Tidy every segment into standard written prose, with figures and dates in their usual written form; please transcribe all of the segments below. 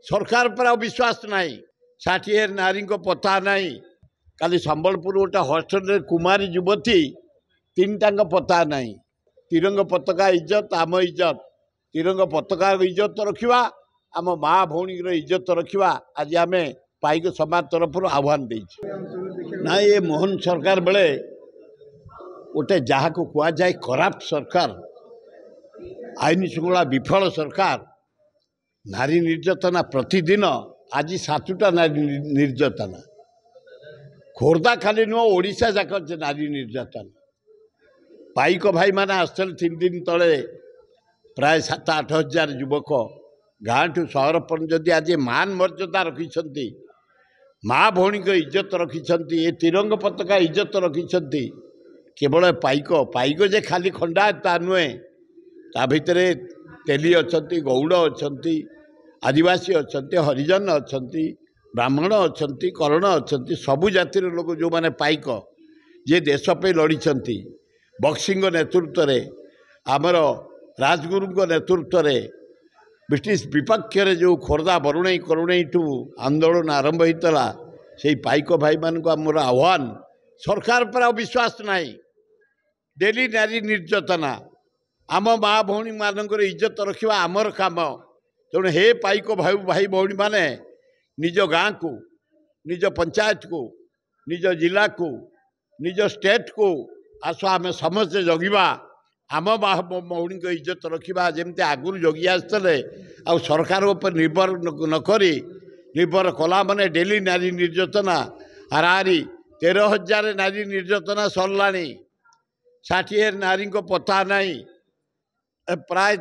सरकार पर विश्वास नहीं 60 नारी को पता नहीं काली संबलपुर गोटे हॉस्टल कुमारी युवती 3 पता नहीं तिरंग पताका इज्जत आम इज्जत तिरंग पताका इज्जत तो रखा आम माँ भौणी इज्जत रखा आज आम पाइक समाज तरफ आह्वान ना ये मोहन सरकार बेले गोटे जहाँ को कह जाए कराप्ट सरकार आईन श्रृंखला विफल सरकार नारी निर्यातना प्रतिदिन आज 7टा नारी निर्यातना खोर्धा खाली नुह ओडिशा जाक नारी निर्यातना पाइक भाई मैंने आसते 3 दिन तले प्राय 7-8 हजार युवक गाँ ठू सहर पर्यंत आज मान मर्यादा रखी माँ भौणी को इज्जत रखी ये तिरंग पताका इज्जत रखी केवल पाइक पाइक जे खाली खंडा ता नुहे ता भितर तेली अच्छा गौड़ अच्छा आदिवासी अच्छा हरिजन अच्छा ब्राह्मण अच्छा कर्ण अच्छा सबु जातिर लोग जो मैंने पाइक जे देश पे लड़ी बक्सिंग नेतृत्व में आमर राजगुरु नेतृत्व में ब्रिटिश विपक्ष जो खोर्धा बरुणई करुणई ठू आंदोलन आरंभ होता से पाइक भाई मान को आमर आह्वान सरकार पर विश्वास नहीं डेली नारी निर्यातना आम माँ भौणी मानकर इज्जत रखा आमर काम तेणु हे पाइक भाई भाई भौणी माने निज गाँ को निज पंचायत को निज जिला को निज स्टेट को आस आम समस्ते जगिबा आम माँ भौणी को इज्जत रखा जमती आगुरी जगी आसते आ सरकार उपर निर्भर नक निर्भर कला माने डेली नारी निर्यातना हाराहारी 13,000 नारी निर्यातना सरला 60 नारी को पता नहीं प्राय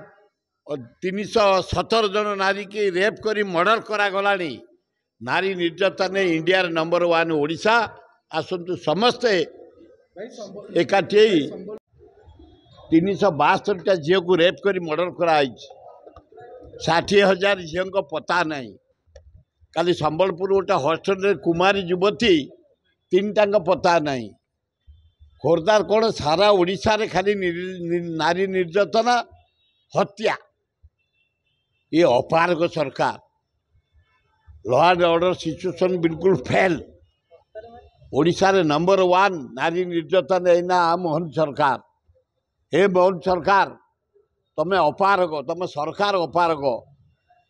317 जन नारी की रेप करी मर्डर करागला नारी निर्यातन इंडिया नंबर 1 ओडिशा आसतु समस्ते एकाठी 362 झील को रेप करी मर्डर कराई 60,000 झील को पता नहीं काली संबलपुर गोटे हॉस्टल कुमारी युवती 3 पता नहीं खोर्धार कौन सारा ओडिशा रे खाली नारी निर्यातना हत्या ये अपारग सरकार लॉ एंड ऑर्डर सिचुएशन बिल्कुल फेल ओडिशा रे नंबर 1 नारी निर्यातन एना मोहन सरकार हे मोहन सरकार तमें अपारग तुम सरकार अपारग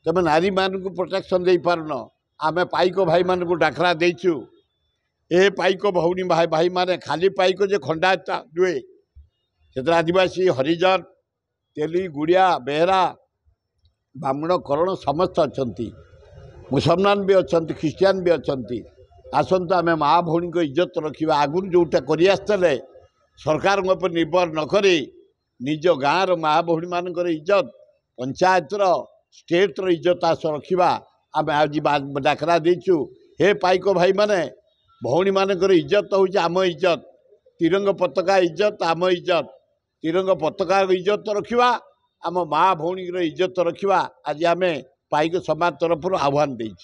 तुम नारी मान को प्रोटेक्शन दे पारन आम पाइक भाई मान को डाकरा देचु ए पाइक भौणी भाई भाई माने खाली पाइक जे खंडा दुए से आदिवासी हरिजन तेली गुड़िया बेहरा ब्राह्मण करण समस्त अच्छा मुसलमान भी अच्छा ख्रीस्टियान भी अच्छा आसत आम माँ भौणी को इज्जत रखा आगुरी जोटा करते सरकार पर निर्भर नक निज गाँव माँ भौणी मान इज्जत पंचायतर स्टेटर इज्जत आस रखा आम आज डाकरा देचु हे पाइक भाई माने भौणी मान इज्जत हूँ आम इज्जत तिरंग पताका इज्जत आम इज्जत तिरंग पताका इज्जत रखा आम माँ भौणी इज्जत रखा आज आम पाइक समाज तरफ आह्वान देचु।